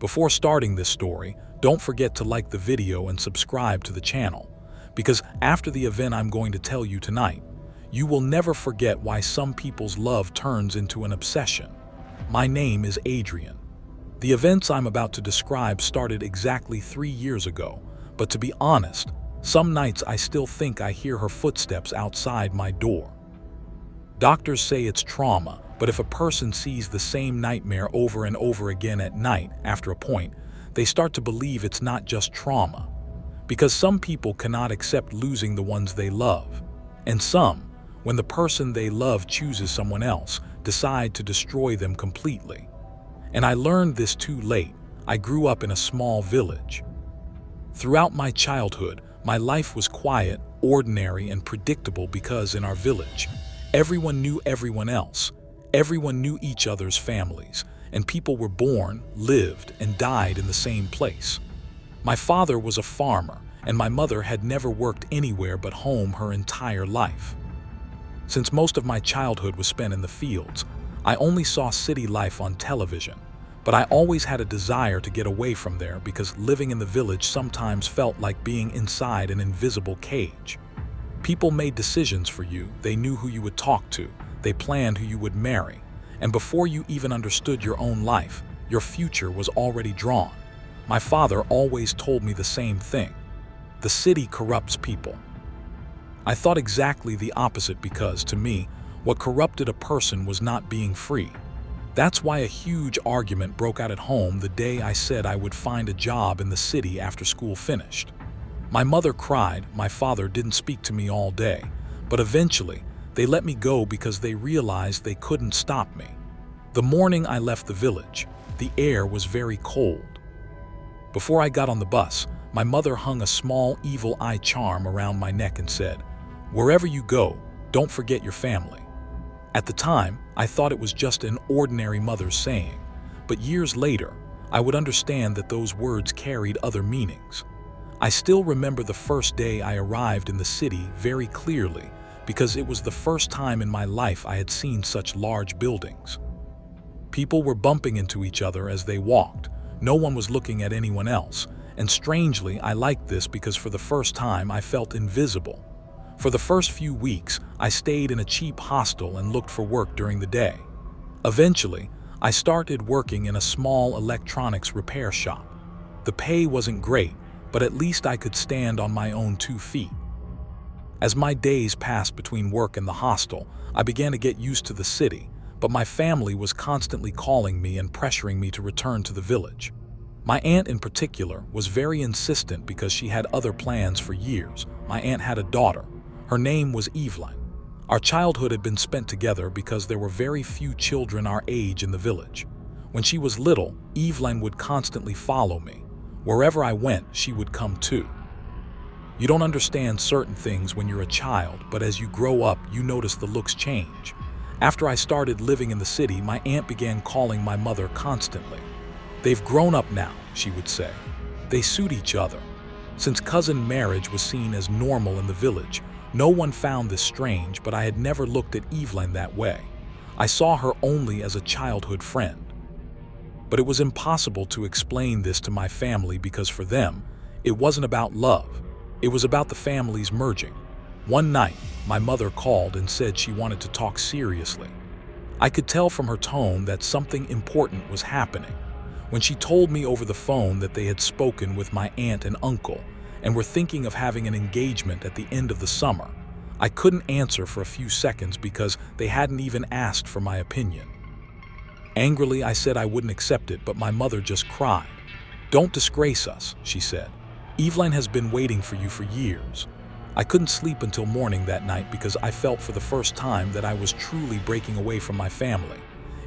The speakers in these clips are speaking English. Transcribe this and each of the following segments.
Before starting this story, don't forget to like the video and subscribe to the channel, because after the event I'm going to tell you tonight, you will never forget why some people's love turns into an obsession. My name is Adrian. The events I'm about to describe started exactly 3 years ago, but to be honest, some nights I still think I hear her footsteps outside my door. Doctors say it's trauma, but if a person sees the same nightmare over and over again at night, after a point, they start to believe it's not just trauma. Because some people cannot accept losing the ones they love. And some, when the person they love chooses someone else, decide to destroy them completely. And I learned this too late. I grew up in a small village. Throughout my childhood, my life was quiet, ordinary, and predictable because in our village, everyone knew everyone else. Everyone knew each other's families, and people were born, lived, and died in the same place. My father was a farmer, and my mother had never worked anywhere but home her entire life. Since most of my childhood was spent in the fields, I only saw city life on television, but I always had a desire to get away from there because living in the village sometimes felt like being inside an invisible cage. People made decisions for you, they knew who you would talk to, they planned who you would marry, and before you even understood your own life, your future was already drawn. My father always told me the same thing. The city corrupts people. I thought exactly the opposite because, to me, what corrupted a person was not being free. That's why a huge argument broke out at home the day I said I would find a job in the city after school finished. My mother cried, my father didn't speak to me all day, but eventually, they let me go because they realized they couldn't stop me. The morning I left the village, the air was very cold. Before I got on the bus, my mother hung a small evil eye charm around my neck and said, "Wherever you go, don't forget your family." At the time, I thought it was just an ordinary mother's saying, but years later, I would understand that those words carried other meanings. I still remember the first day I arrived in the city very clearly because it was the first time in my life I had seen such large buildings. People were bumping into each other as they walked. No one was looking at anyone else, and strangely, I liked this because for the first time I felt invisible. For the first few weeks, I stayed in a cheap hostel and looked for work during the day. Eventually, I started working in a small electronics repair shop. The pay wasn't great, but at least I could stand on my own 2 feet. As my days passed between work and the hostel, I began to get used to the city, but my family was constantly calling me and pressuring me to return to the village. My aunt in particular was very insistent because she had other plans for years. My aunt had a daughter. Her name was Evelyn. Our childhood had been spent together because there were very few children our age in the village. When she was little, Evelyn would constantly follow me. Wherever I went, she would come too. You don't understand certain things when you're a child, but as you grow up, you notice the looks change. After I started living in the city, my aunt began calling my mother constantly. "They've grown up now," she would say. "They suit each other." Since cousin marriage was seen as normal in the village, no one found this strange, but I had never looked at Evelyn that way. I saw her only as a childhood friend. But it was impossible to explain this to my family because for them, it wasn't about love. It was about the families merging. One night, my mother called and said she wanted to talk seriously. I could tell from her tone that something important was happening. When she told me over the phone that they had spoken with my aunt and uncle and were thinking of having an engagement at the end of the summer, I couldn't answer for a few seconds because they hadn't even asked for my opinion. Angrily, I said I wouldn't accept it, but my mother just cried. "Don't disgrace us," she said. "Evelyn has been waiting for you for years." I couldn't sleep until morning that night because I felt for the first time that I was truly breaking away from my family.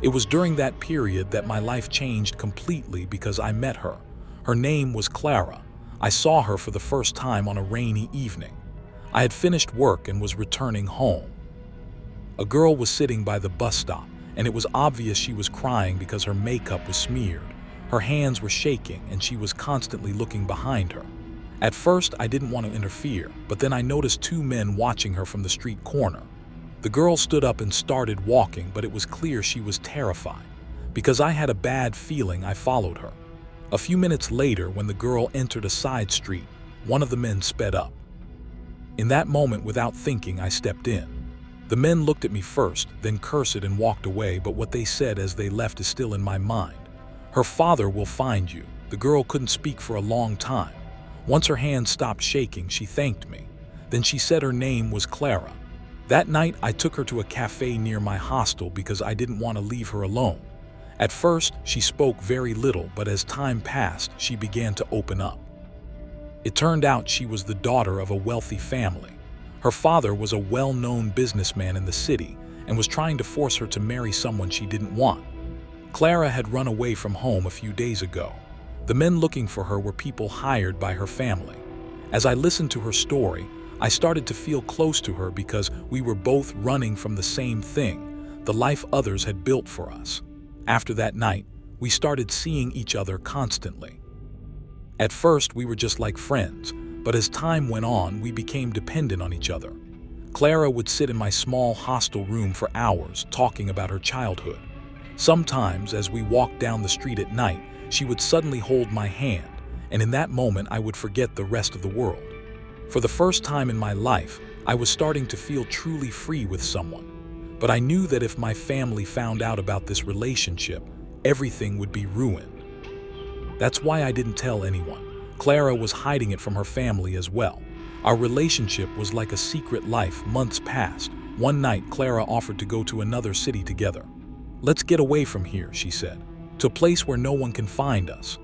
It was during that period that my life changed completely because I met her. Her name was Clara. I saw her for the first time on a rainy evening. I had finished work and was returning home. A girl was sitting by the bus stop, and it was obvious she was crying because her makeup was smeared. Her hands were shaking, and she was constantly looking behind her. At first, I didn't want to interfere, but then I noticed 2 men watching her from the street corner. The girl stood up and started walking, but it was clear she was terrified. Because I had a bad feeling, I followed her. A few minutes later, when the girl entered a side street, one of the men sped up. In that moment, without thinking, I stepped in. The men looked at me first, then cursed and walked away, but what they said as they left is still in my mind. "Her father will find you." The girl couldn't speak for a long time. Once her hand stopped shaking, she thanked me. Then she said her name was Clara. That night, I took her to a cafe near my hostel because I didn't want to leave her alone. At first, she spoke very little, but as time passed, she began to open up. It turned out she was the daughter of a wealthy family. Her father was a well-known businessman in the city and was trying to force her to marry someone she didn't want. Clara had run away from home a few days ago. The men looking for her were people hired by her family. As I listened to her story, I started to feel close to her because we were both running from the same thing, the life others had built for us. After that night, we started seeing each other constantly. At first, we were just like friends, but as time went on, we became dependent on each other. Clara would sit in my small hostel room for hours, talking about her childhood. Sometimes, as we walked down the street at night, she would suddenly hold my hand, and in that moment, I would forget the rest of the world. For the first time in my life, I was starting to feel truly free with someone. But I knew that if my family found out about this relationship, everything would be ruined. That's why I didn't tell anyone. Clara was hiding it from her family as well. Our relationship was like a secret life. Months passed. One night, Clara offered to go to another city together. "Let's get away from here," she said, "to a place where no one can find us."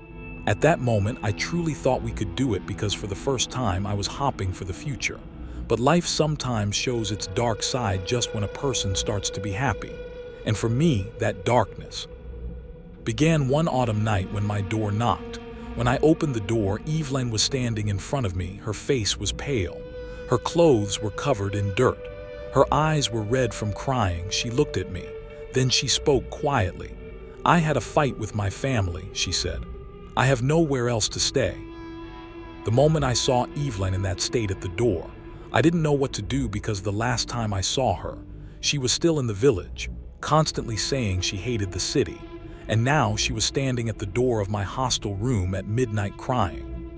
At that moment, I truly thought we could do it because for the first time, I was hoping for the future. But life sometimes shows its dark side just when a person starts to be happy. And for me, that darkness began one autumn night when my door knocked. When I opened the door, Evelyn was standing in front of me. Her face was pale. Her clothes were covered in dirt. Her eyes were red from crying. She looked at me. Then she spoke quietly. "I had a fight with my family," she said. "I have nowhere else to stay." The moment I saw Evelyn in that state at the door, I didn't know what to do because the last time I saw her, she was still in the village, constantly saying she hated the city. And now she was standing at the door of my hostel room at midnight crying.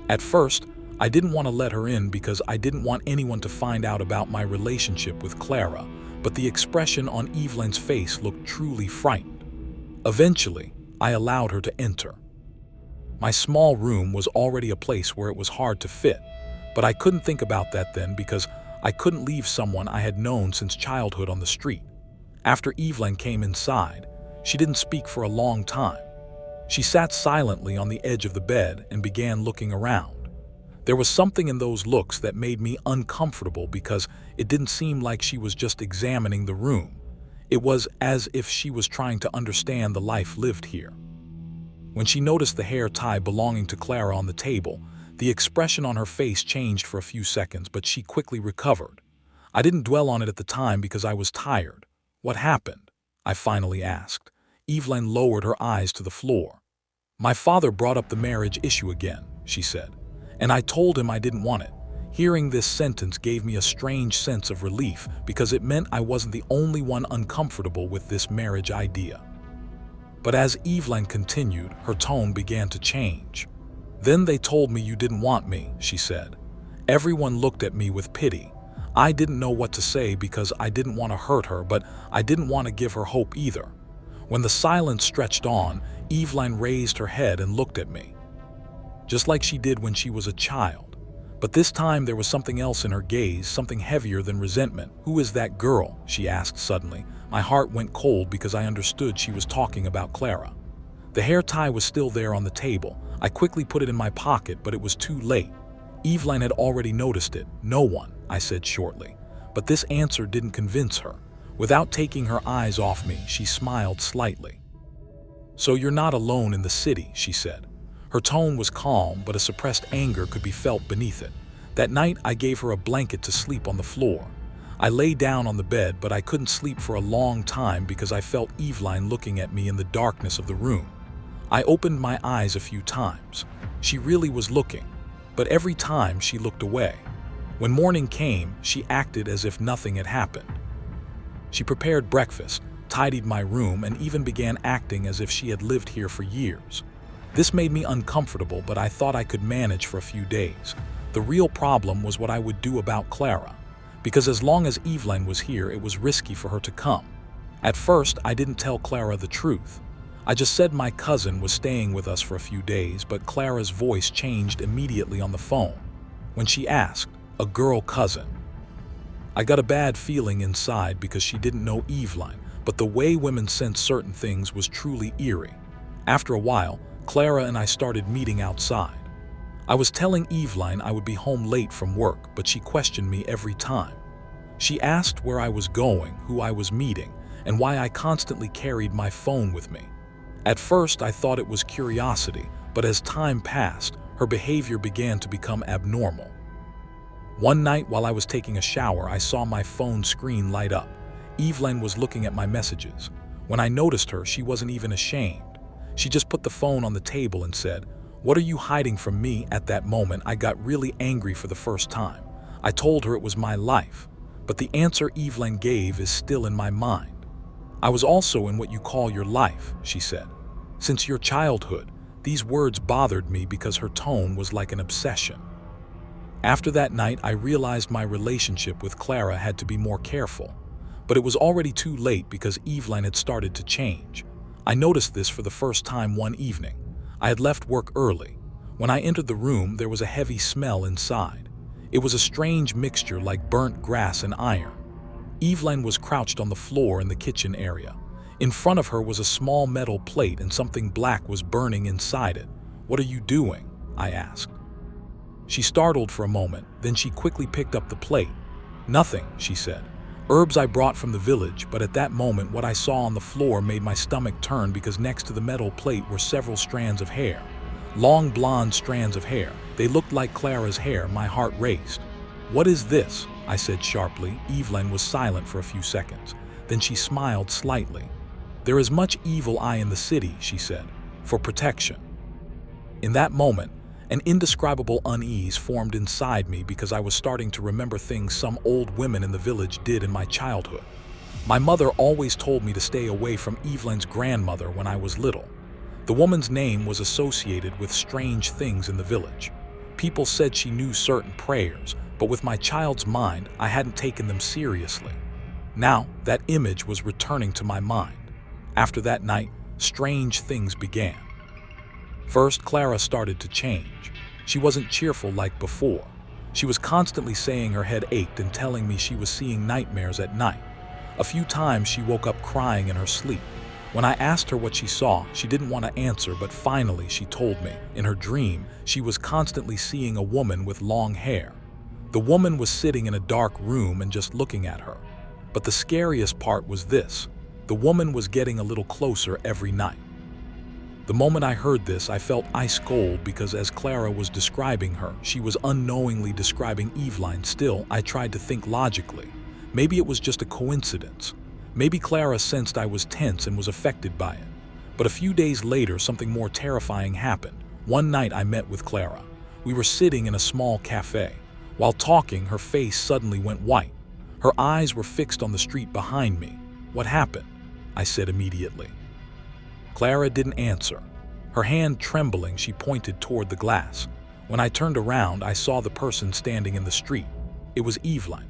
At first, I didn't want to let her in because I didn't want anyone to find out about my relationship with Clara, but the expression on Evelyn's face looked truly frightened. Eventually, I allowed her to enter. My small room was already a place where it was hard to fit, but I couldn't think about that then because I couldn't leave someone I had known since childhood on the street. After Evelyn came inside, she didn't speak for a long time. She sat silently on the edge of the bed and began looking around. There was something in those looks that made me uncomfortable because it didn't seem like she was just examining the room. It was as if she was trying to understand the life lived here. When she noticed the hair tie belonging to Clara on the table, the expression on her face changed for a few seconds, but she quickly recovered. I didn't dwell on it at the time because I was tired. "What happened?" I finally asked. Evelyn lowered her eyes to the floor. "My father brought up the marriage issue again," she said, "and I told him I didn't want it." Hearing this sentence gave me a strange sense of relief because it meant I wasn't the only one uncomfortable with this marriage idea. But as Evelyn continued, her tone began to change. "Then they told me you didn't want me," she said. Everyone looked at me with pity. I didn't know what to say because I didn't want to hurt her, but I didn't want to give her hope either. When the silence stretched on, Evelyn raised her head and looked at me, just like she did when she was a child. But this time there was something else in her gaze, something heavier than resentment. "Who is that girl?" she asked suddenly. My heart went cold because I understood she was talking about Clara. The hair tie was still there on the table. I quickly put it in my pocket, but it was too late. Evelyn had already noticed it. "No one," I said shortly. But this answer didn't convince her. Without taking her eyes off me, she smiled slightly. "So you're not alone in the city," she said. Her tone was calm, but a suppressed anger could be felt beneath it. That night, I gave her a blanket to sleep on the floor. I lay down on the bed, but I couldn't sleep for a long time because I felt Evelyn looking at me in the darkness of the room. I opened my eyes a few times. She really was looking, but every time she looked away. When morning came, she acted as if nothing had happened. She prepared breakfast, tidied my room, and even began acting as if she had lived here for years. This made me uncomfortable, but I thought I could manage for a few days. The real problem was what I would do about Clara, because as long as Evelyn was here, it was risky for her to come. At first, I didn't tell Clara the truth. I just said my cousin was staying with us for a few days, but Clara's voice changed immediately on the phone when she asked, "A girl cousin?" I got a bad feeling inside because she didn't know Evelyn, but the way women sense certain things was truly eerie. After a while, Clara and I started meeting outside. I was telling Evelyn I would be home late from work, but she questioned me every time. She asked where I was going, who I was meeting, and why I constantly carried my phone with me. At first, I thought it was curiosity, but as time passed, her behavior began to become abnormal. One night while I was taking a shower, I saw my phone screen light up. Evelyn was looking at my messages. When I noticed her, she wasn't even ashamed. She just put the phone on the table and said, "What are you hiding from me?" At that moment, I got really angry for the first time. I told her it was my life, but the answer Evelyn gave is still in my mind. "I was also in what you call your life," she said. "Since your childhood." These words bothered me because her tone was like an obsession. After that night, I realized my relationship with Clara had to be more careful. But it was already too late because Evelyn had started to change. I noticed this for the first time one evening. I had left work early. When I entered the room, there was a heavy smell inside. It was a strange mixture like burnt grass and iron. Evelyn was crouched on the floor in the kitchen area. In front of her was a small metal plate and something black was burning inside it. "What are you doing?" I asked. She startled for a moment, then she quickly picked up the plate. "Nothing," she said. "Herbs I brought from the village," but at that moment what I saw on the floor made my stomach turn because next to the metal plate were several strands of hair. Long blonde strands of hair. They looked like Clara's hair. My heart raced. "What is this?" I said sharply. Evelyn was silent for a few seconds. Then she smiled slightly. "There is much evil eye in the city," she said, "for protection." In that moment, an indescribable unease formed inside me because I was starting to remember things some old women in the village did in my childhood. My mother always told me to stay away from Evelyn's grandmother when I was little. The woman's name was associated with strange things in the village. People said she knew certain prayers, but with my child's mind, I hadn't taken them seriously. Now, that image was returning to my mind. After that night, strange things began. First, Clara started to change. She wasn't cheerful like before. She was constantly saying her head ached and telling me she was seeing nightmares at night. A few times she woke up crying in her sleep. When I asked her what she saw, she didn't want to answer, but finally she told me. In her dream, she was constantly seeing a woman with long hair. The woman was sitting in a dark room and just looking at her. But the scariest part was this: the woman was getting a little closer every night. The moment I heard this, I felt ice cold because as Clara was describing her, she was unknowingly describing Evelyn. Still, I tried to think logically. Maybe it was just a coincidence. Maybe Clara sensed I was tense and was affected by it. But a few days later, something more terrifying happened. One night I met with Clara. We were sitting in a small cafe. While talking, her face suddenly went white. Her eyes were fixed on the street behind me. "What happened?" I said immediately. Clara didn't answer. Her hand trembling, she pointed toward the glass. When I turned around, I saw the person standing in the street. It was Evelyn.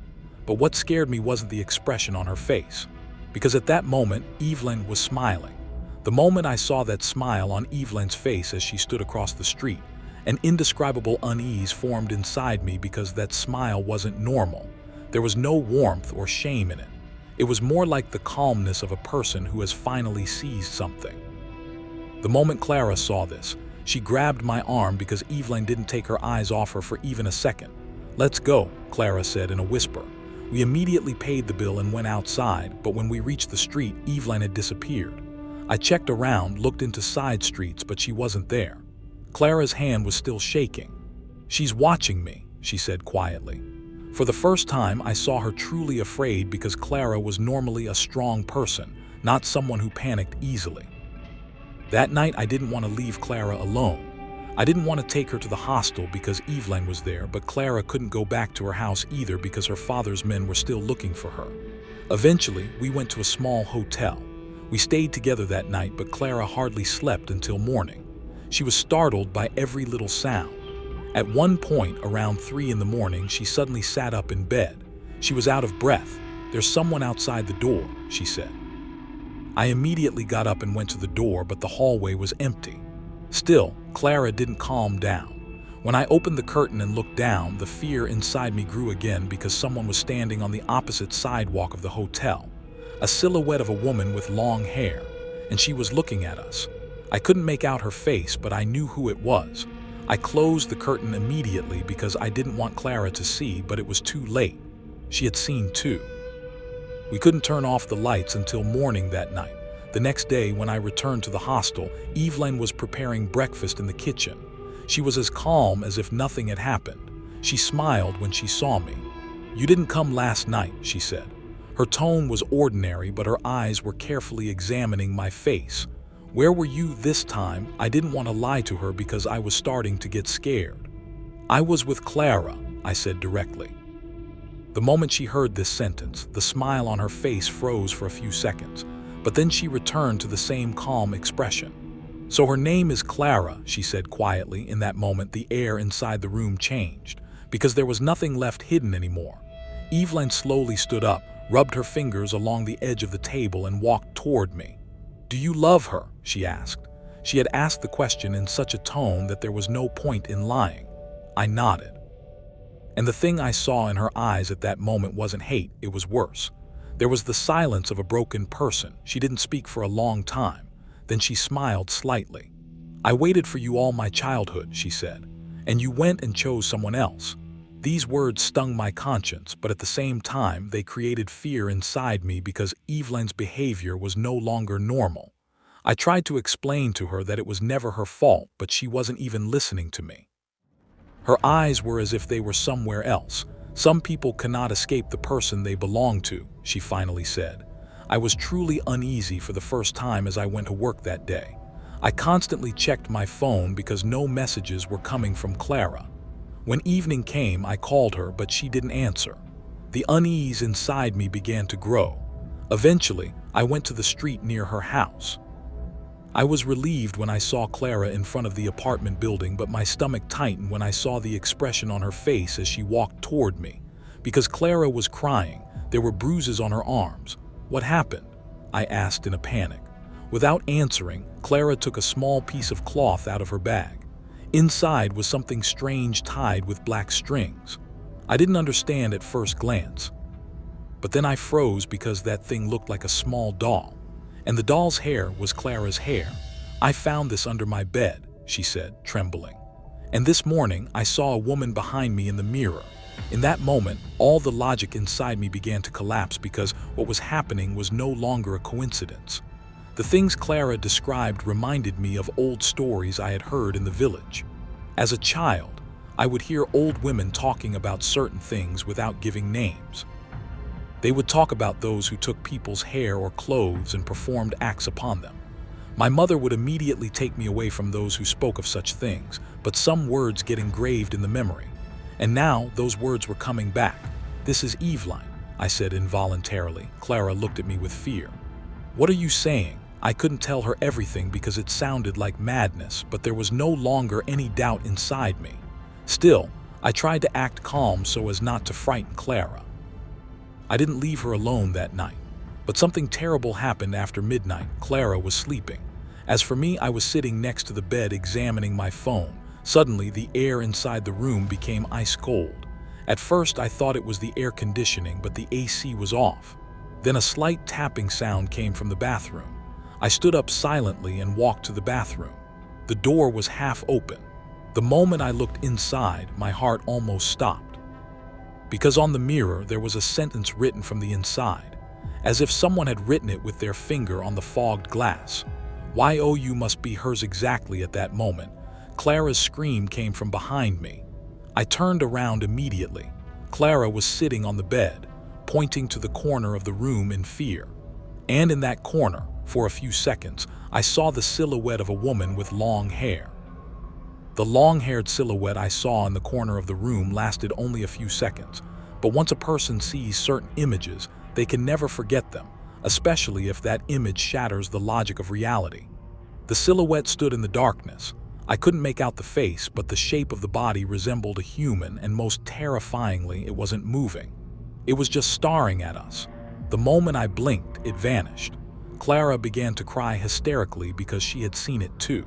But what scared me wasn't the expression on her face, because at that moment, Evelyn was smiling. The moment I saw that smile on Evelyn's face as she stood across the street, an indescribable unease formed inside me because that smile wasn't normal. There was no warmth or shame in it. It was more like the calmness of a person who has finally seized something. The moment Clara saw this, she grabbed my arm because Evelyn didn't take her eyes off her for even a second. "Let's go," Clara said in a whisper. We immediately paid the bill and went outside, but when we reached the street, Evelyn had disappeared. I checked around, looked into side streets, but she wasn't there. Clara's hand was still shaking. "She's watching me," she said quietly. For the first time, I saw her truly afraid because Clara was normally a strong person, not someone who panicked easily. That night, I didn't want to leave Clara alone. I didn't want to take her to the hostel because Evelyn was there, but Clara couldn't go back to her house either because her father's men were still looking for her. Eventually, we went to a small hotel. We stayed together that night, but Clara hardly slept until morning. She was startled by every little sound. At one point, around 3 in the morning, she suddenly sat up in bed. She was out of breath. "There's someone outside the door," she said. I immediately got up and went to the door, but the hallway was empty. Still, Clara didn't calm down. When I opened the curtain and looked down, the fear inside me grew again because someone was standing on the opposite sidewalk of the hotel. A silhouette of a woman with long hair, and she was looking at us. I couldn't make out her face, but I knew who it was. I closed the curtain immediately because I didn't want Clara to see, but it was too late. She had seen too. We couldn't turn off the lights until morning that night. The next day, when I returned to the hostel, Evelyn was preparing breakfast in the kitchen. She was as calm as if nothing had happened. She smiled when she saw me. "You didn't come last night," she said. Her tone was ordinary, but her eyes were carefully examining my face. "Where were you this time?" I didn't want to lie to her because I was starting to get scared. "I was with Clara," I said directly. The moment she heard this sentence, the smile on her face froze for a few seconds, but then she returned to the same calm expression. "So her name is Clara," she said quietly. In that moment, the air inside the room changed, because there was nothing left hidden anymore. Evelyn slowly stood up, rubbed her fingers along the edge of the table, and walked toward me. "Do you love her?" she asked. She had asked the question in such a tone that there was no point in lying. I nodded. And the thing I saw in her eyes at that moment wasn't hate, it was worse. There was the silence of a broken person. She didn't speak for a long time. Then she smiled slightly. "I waited for you all my childhood," she said, "and you went and chose someone else." These words stung my conscience, but at the same time, they created fear inside me because Evelyn's behavior was no longer normal. I tried to explain to her that it was never her fault, but she wasn't even listening to me. Her eyes were as if they were somewhere else. "Some people cannot escape the person they belong to," she finally said. I was truly uneasy for the first time as I went to work that day. I constantly checked my phone because no messages were coming from Clara. When evening came, I called her, but she didn't answer. The unease inside me began to grow. Eventually, I went to the street near her house. I was relieved when I saw Clara in front of the apartment building, but my stomach tightened when I saw the expression on her face as she walked toward me. Because Clara was crying, there were bruises on her arms. "What happened?" I asked in a panic. Without answering, Clara took a small piece of cloth out of her bag. Inside was something strange tied with black strings. I didn't understand at first glance. But then I froze because that thing looked like a small doll. And the doll's hair was Clara's hair. "I found this under my bed," she said, trembling. "And this morning, I saw a woman behind me in the mirror." In that moment, all the logic inside me began to collapse because what was happening was no longer a coincidence. The things Clara described reminded me of old stories I had heard in the village. As a child, I would hear old women talking about certain things without giving names. They would talk about those who took people's hair or clothes and performed acts upon them. My mother would immediately take me away from those who spoke of such things, but some words get engraved in the memory. And now those words were coming back. "This is Evelyn," I said involuntarily. Clara looked at me with fear. "What are you saying?" I couldn't tell her everything because it sounded like madness, but there was no longer any doubt inside me. Still, I tried to act calm so as not to frighten Clara. I didn't leave her alone that night. But something terrible happened after midnight. Clara was sleeping. As for me, I was sitting next to the bed examining my phone. Suddenly, the air inside the room became ice cold. At first, I thought it was the air conditioning, but the AC was off. Then a slight tapping sound came from the bathroom. I stood up silently and walked to the bathroom. The door was half open. The moment I looked inside, my heart almost stopped. Because on the mirror, there was a sentence written from the inside, as if someone had written it with their finger on the fogged glass. "YOU must be hers." Exactly at that moment, Clara's scream came from behind me. I turned around immediately. Clara was sitting on the bed, pointing to the corner of the room in fear. And in that corner, for a few seconds, I saw the silhouette of a woman with long hair. The long-haired silhouette I saw in the corner of the room lasted only a few seconds, but once a person sees certain images, they can never forget them, especially if that image shatters the logic of reality. The silhouette stood in the darkness. I couldn't make out the face, but the shape of the body resembled a human, and most terrifyingly, it wasn't moving. It was just staring at us. The moment I blinked, it vanished. Clara began to cry hysterically because she had seen it too.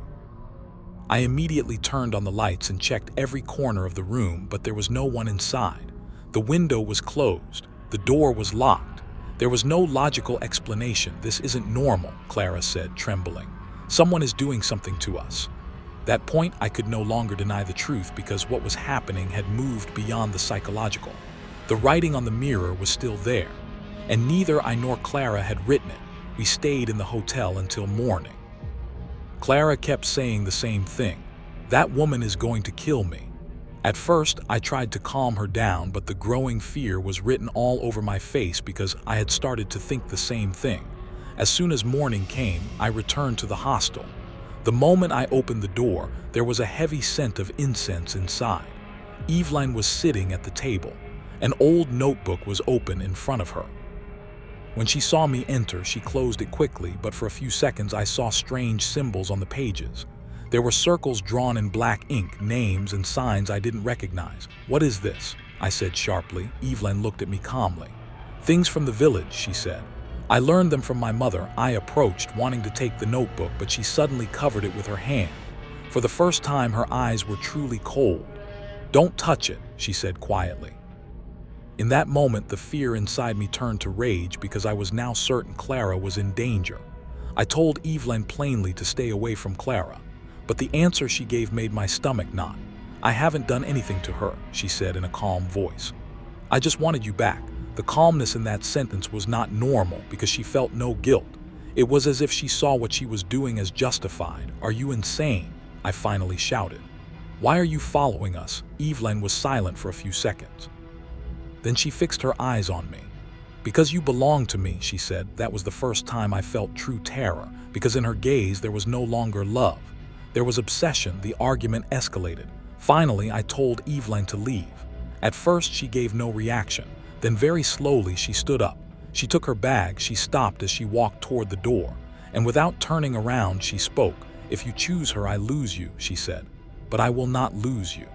I immediately turned on the lights and checked every corner of the room, but there was no one inside. The window was closed. The door was locked. There was no logical explanation. "This isn't normal," Clara said, trembling. "Someone is doing something to us." That point, I could no longer deny the truth because what was happening had moved beyond the psychological. The writing on the mirror was still there, and neither I nor Clara had written it. We stayed in the hotel until morning. Clara kept saying the same thing. "That woman is going to kill me." At first, I tried to calm her down, but the growing fear was written all over my face because I had started to think the same thing. As soon as morning came, I returned to the hostel. The moment I opened the door, there was a heavy scent of incense inside. Eveline was sitting at the table. An old notebook was open in front of her. When she saw me enter, she closed it quickly, but for a few seconds I saw strange symbols on the pages. There were circles drawn in black ink, names and signs I didn't recognize. "What is this?" I said sharply. Eveline looked at me calmly. "Things from the village," she said. "I learned them from my mother." I approached, wanting to take the notebook, but she suddenly covered it with her hand. For the first time, her eyes were truly cold. "Don't touch it," she said quietly. In that moment, the fear inside me turned to rage because I was now certain Clara was in danger. I told Eveline plainly to stay away from Clara, but the answer she gave made my stomach knot. "I haven't done anything to her," she said in a calm voice. "I just wanted you back." The calmness in that sentence was not normal because she felt no guilt. It was as if she saw what she was doing as justified. "Are you insane?" I finally shouted. "Why are you following us?" Eveline was silent for a few seconds. Then she fixed her eyes on me. "Because you belong to me," she said. That was the first time I felt true terror, because in her gaze there was no longer love. There was obsession. The argument escalated. Finally, I told Eveline to leave. At first, she gave no reaction. Then very slowly, she stood up. She took her bag. She stopped as she walked toward the door. And without turning around, she spoke. "If you choose her, I lose you," she said. "But I will not lose you."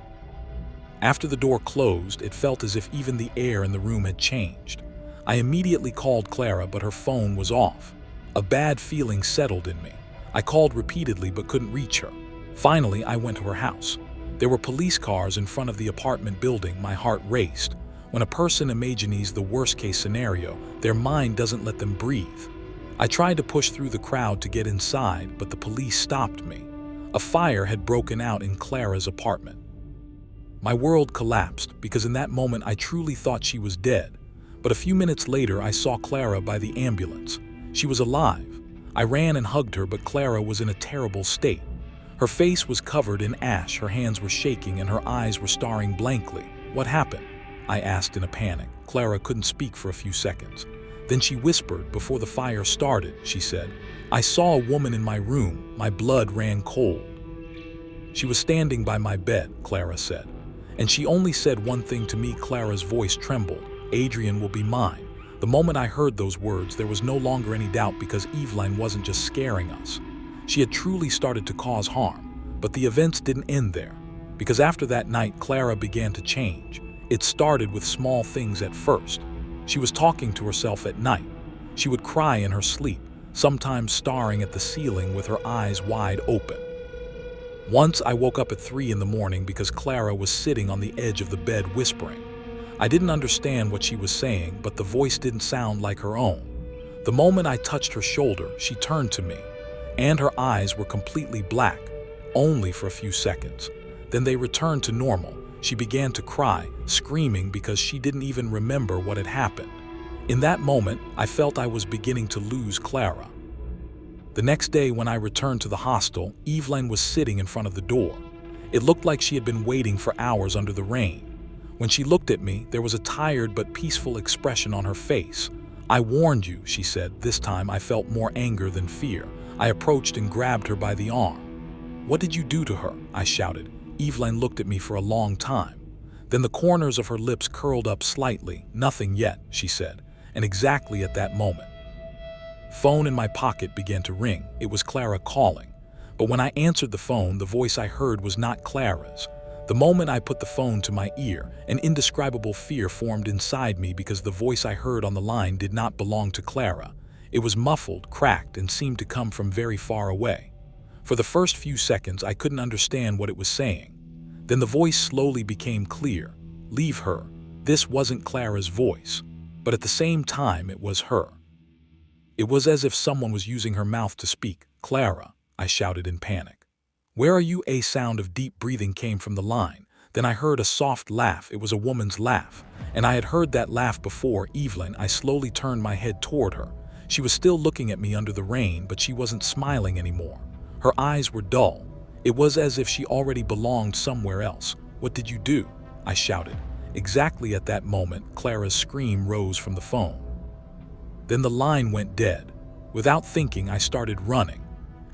After the door closed, it felt as if even the air in the room had changed. I immediately called Clara, but her phone was off. A bad feeling settled in me. I called repeatedly but couldn't reach her. Finally, I went to her house. There were police cars in front of the apartment building. My heart raced. When a person imagines the worst-case scenario, their mind doesn't let them breathe. I tried to push through the crowd to get inside, but the police stopped me. A fire had broken out in Clara's apartment. My world collapsed because in that moment I truly thought she was dead. But a few minutes later, I saw Clara by the ambulance. She was alive. I ran and hugged her, but Clara was in a terrible state. Her face was covered in ash, her hands were shaking, and her eyes were staring blankly. "What happened?" I asked in a panic. Clara couldn't speak for a few seconds. Then she whispered, "Before the fire started," she said, "I saw a woman in my room. My blood ran cold. She was standing by my bed," Clara said. "And she only said one thing to me." Clara's voice trembled. "Adrian will be mine." The moment I heard those words, there was no longer any doubt because Eveline wasn't just scaring us. She had truly started to cause harm. But the events didn't end there. Because after that night, Clara began to change. It started with small things at first. She was talking to herself at night. She would cry in her sleep, sometimes staring at the ceiling with her eyes wide open. Once I woke up at 3 in the morning because Clara was sitting on the edge of the bed whispering. I didn't understand what she was saying, but the voice didn't sound like her own. The moment I touched her shoulder, she turned to me, and her eyes were completely black, only for a few seconds. Then they returned to normal. She began to cry, screaming because she didn't even remember what had happened. In that moment, I felt I was beginning to lose Clara. The next day when I returned to the hostel, Eveline was sitting in front of the door. It looked like she had been waiting for hours under the rain. When she looked at me, there was a tired but peaceful expression on her face. "I warned you," she said. This time I felt more anger than fear. I approached and grabbed her by the arm. "What did you do to her?" I shouted. Eveline looked at me for a long time. Then the corners of her lips curled up slightly. "Nothing yet," she said. And exactly at that moment, phone in my pocket began to ring. It was Clara calling. But when I answered the phone, the voice I heard was not Clara's. The moment I put the phone to my ear, an indescribable fear formed inside me because the voice I heard on the line did not belong to Clara. It was muffled, cracked, and seemed to come from very far away. For the first few seconds, I couldn't understand what it was saying. Then the voice slowly became clear. Leave her. This wasn't Clara's voice, but at the same time, it was her. It was as if someone was using her mouth to speak. Clara, I shouted in panic. Where are you? A sound of deep breathing came from the line. Then I heard a soft laugh. It was a woman's laugh, and I had heard that laugh before. Evelyn. I slowly turned my head toward her. She was still looking at me under the rain, but she wasn't smiling anymore. Her eyes were dull. It was as if she already belonged somewhere else. What did you do? I shouted. Exactly at that moment, Clara's scream rose from the phone. Then the line went dead. Without thinking, I started running.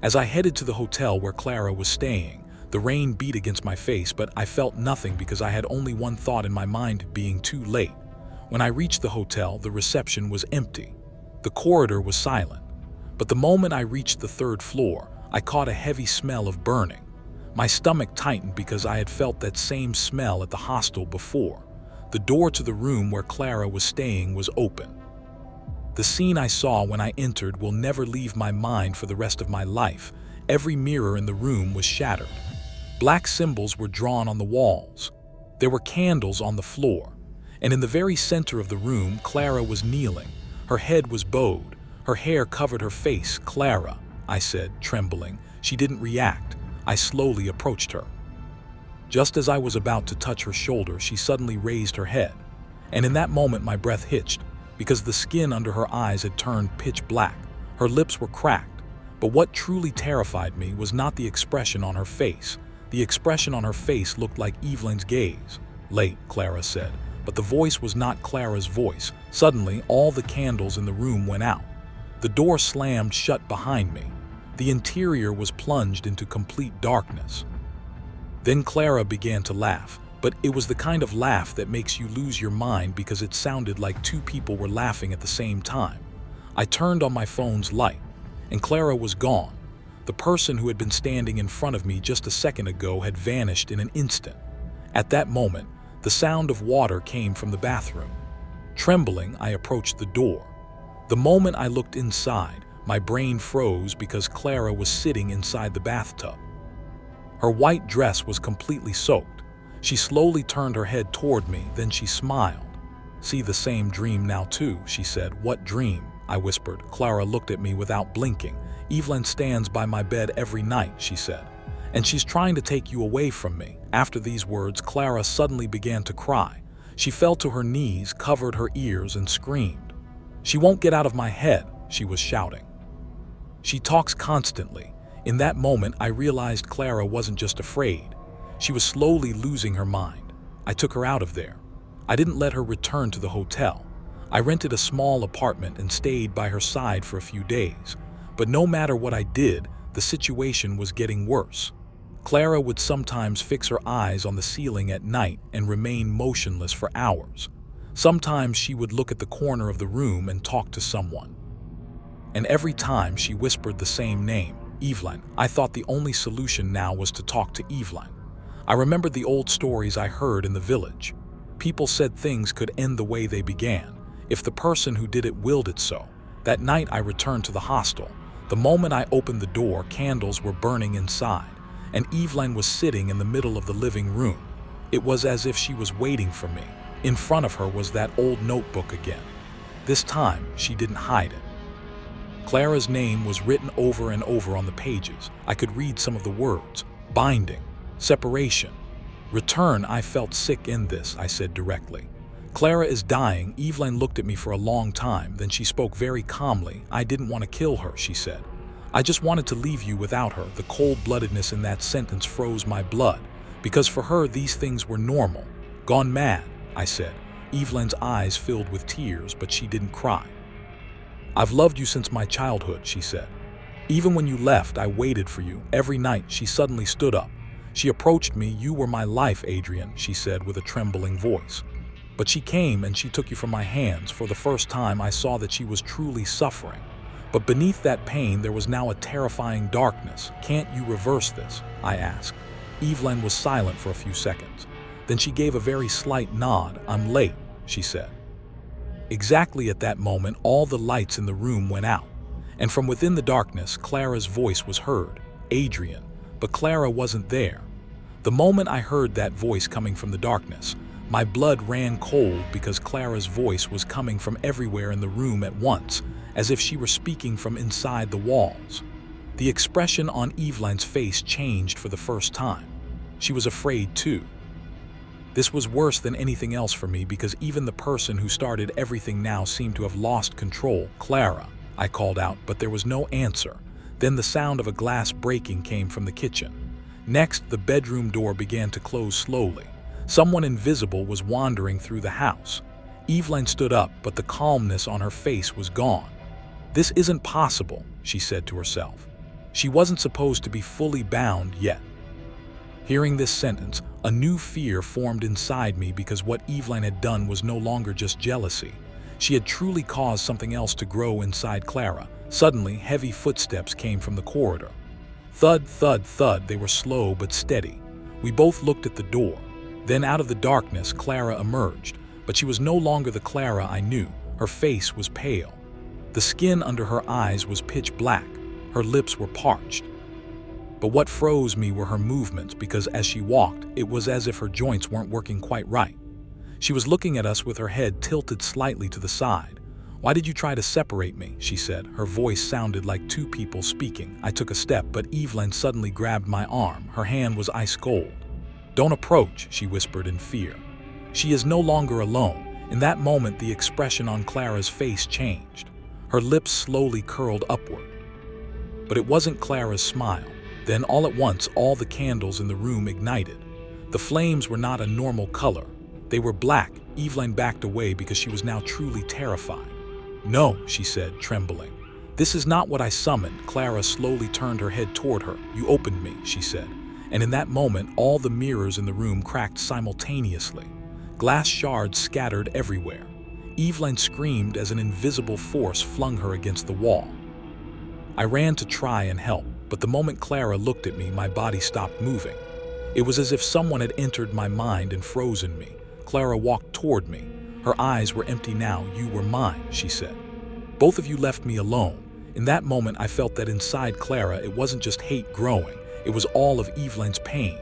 As I headed to the hotel where Clara was staying, the rain beat against my face, but I felt nothing because I had only one thought in my mind: being too late. When I reached the hotel, the reception was empty. The corridor was silent. But the moment I reached the third floor, I caught a heavy smell of burning. My stomach tightened because I had felt that same smell at the hostel before. The door to the room where Clara was staying was open. The scene I saw when I entered will never leave my mind for the rest of my life. Every mirror in the room was shattered. Black symbols were drawn on the walls. There were candles on the floor. And in the very center of the room, Clara was kneeling. Her head was bowed. Her hair covered her face. Clara, I said, trembling. She didn't react. I slowly approached her. Just as I was about to touch her shoulder, she suddenly raised her head. And in that moment, my breath hitched, because the skin under her eyes had turned pitch black. Her lips were cracked. But what truly terrified me was not the expression on her face. The expression on her face looked like Evelyn's gaze. Late, Clara said. But the voice was not Clara's voice. Suddenly, all the candles in the room went out. The door slammed shut behind me. The interior was plunged into complete darkness. Then Clara began to laugh. But it was the kind of laugh that makes you lose your mind because it sounded like two people were laughing at the same time. I turned on my phone's light, and Clara was gone. The person who had been standing in front of me just a second ago had vanished in an instant. At that moment, the sound of water came from the bathroom. Trembling, I approached the door. The moment I looked inside, my brain froze because Clara was sitting inside the bathtub. Her white dress was completely soaked. She slowly turned her head toward me, then she smiled. See the same dream now too, she said. What dream? I whispered. Clara looked at me without blinking. Evelyn stands by my bed every night, she said. And she's trying to take you away from me. After these words, Clara suddenly began to cry. She fell to her knees, covered her ears, and screamed. She won't get out of my head, she was shouting. She talks constantly. In that moment, I realized Clara wasn't just afraid. She was slowly losing her mind. I took her out of there. I didn't let her return to the hotel. I rented a small apartment and stayed by her side for a few days. But no matter what I did, the situation was getting worse. Clara would sometimes fix her eyes on the ceiling at night and remain motionless for hours. Sometimes she would look at the corner of the room and talk to someone. And every time she whispered the same name, Evelyn. I thought the only solution now was to talk to Evelyn. I remembered the old stories I heard in the village. People said things could end the way they began, if the person who did it willed it so. That night I returned to the hostel. The moment I opened the door, candles were burning inside, and Evelyn was sitting in the middle of the living room. It was as if she was waiting for me. In front of her was that old notebook again. This time, she didn't hide it. Clara's name was written over and over on the pages. I could read some of the words. Binding. Separation. Return. I felt sick in this, I said directly. Clara is dying. Evelyn looked at me for a long time, then she spoke very calmly. I didn't want to kill her, she said. I just wanted to leave you without her. The cold-bloodedness in that sentence froze my blood, because for her these things were normal. Gone mad, I said. Evelyn's eyes filled with tears, but she didn't cry. I've loved you since my childhood, she said. Even when you left, I waited for you. Every night, she suddenly stood up. She approached me. You were my life, Adrian, she said with a trembling voice. But she came and she took you from my hands. For the first time, I saw that she was truly suffering. But beneath that pain, there was now a terrifying darkness. "Can't you reverse this?" I asked. Evelyn was silent for a few seconds. Then she gave a very slight nod. "I'm late," she said. Exactly at that moment, all the lights in the room went out, and from within the darkness, Clara's voice was heard. "Adrian." But Clara wasn't there. The moment I heard that voice coming from the darkness, my blood ran cold because Clara's voice was coming from everywhere in the room at once, as if she were speaking from inside the walls. The expression on Evelyn's face changed for the first time. She was afraid too. This was worse than anything else for me because even the person who started everything now seemed to have lost control. "Clara," I called out, but there was no answer. Then the sound of a glass breaking came from the kitchen. Next, the bedroom door began to close slowly. Someone invisible was wandering through the house. Evelyn stood up, but the calmness on her face was gone. "This isn't possible," she said to herself. She wasn't supposed to be fully bound yet. Hearing this sentence, a new fear formed inside me because what Evelyn had done was no longer just jealousy. She had truly caused something else to grow inside Clara. Suddenly, heavy footsteps came from the corridor. Thud, thud, thud. They were slow but steady. We both looked at the door. Then out of the darkness, Clara emerged, but she was no longer the Clara I knew. Her face was pale. The skin under her eyes was pitch black. Her lips were parched. But what froze me were her movements because as she walked, it was as if her joints weren't working quite right. She was looking at us with her head tilted slightly to the side. "Why did you try to separate me?" she said. Her voice sounded like two people speaking. I took a step, but Evelyn suddenly grabbed my arm. Her hand was ice cold. "Don't approach," she whispered in fear. "She is no longer alone." In that moment, the expression on Clara's face changed. Her lips slowly curled upward. But it wasn't Clara's smile. Then, all at once, all the candles in the room ignited. The flames were not a normal color. They were black. Evelyn backed away because she was now truly terrified. "No," she said, trembling. "This is not what I summoned." Clara slowly turned her head toward her. "You opened me," she said. And in that moment, all the mirrors in the room cracked simultaneously. Glass shards scattered everywhere. Evelyn screamed as an invisible force flung her against the wall. I ran to try and help, but the moment Clara looked at me, my body stopped moving. It was as if someone had entered my mind and frozen me. Clara walked toward me. Her eyes were empty now. "You were mine," she said. "Both of you left me alone." In that moment, I felt that inside Clara, it wasn't just hate growing. It was all of Evelyn's pain.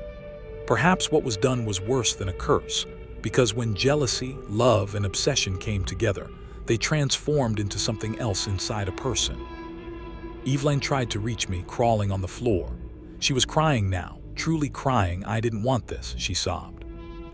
Perhaps what was done was worse than a curse, because when jealousy, love, and obsession came together, they transformed into something else inside a person. Evelyn tried to reach me, crawling on the floor. She was crying now, truly crying. "I didn't want this," she sobbed.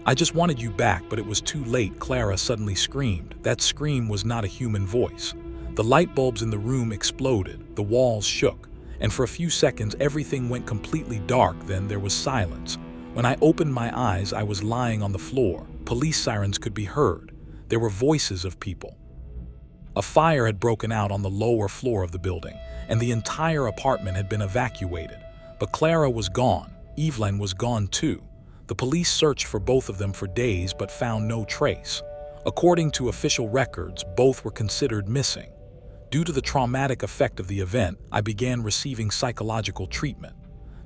"I just wanted you back, but it was too late," Clara suddenly screamed. That scream was not a human voice. The light bulbs in the room exploded, the walls shook, and for a few seconds everything went completely dark. Then there was silence. When I opened my eyes, I was lying on the floor. Police sirens could be heard. There were voices of people. A fire had broken out on the lower floor of the building, and the entire apartment had been evacuated. But Clara was gone. Evelyn was gone too. The police searched for both of them for days but found no trace. According to official records, both were considered missing. Due to the traumatic effect of the event, I began receiving psychological treatment.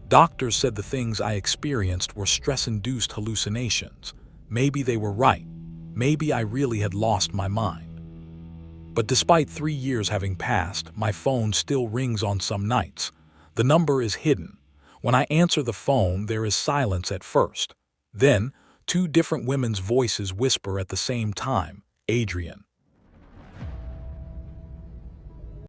Doctors said the things I experienced were stress-induced hallucinations. Maybe they were right. Maybe I really had lost my mind. But despite 3 years having passed, my phone still rings on some nights. The number is hidden. When I answer the phone, there is silence at first. Then, 2 different women's voices whisper at the same time, "Adrian."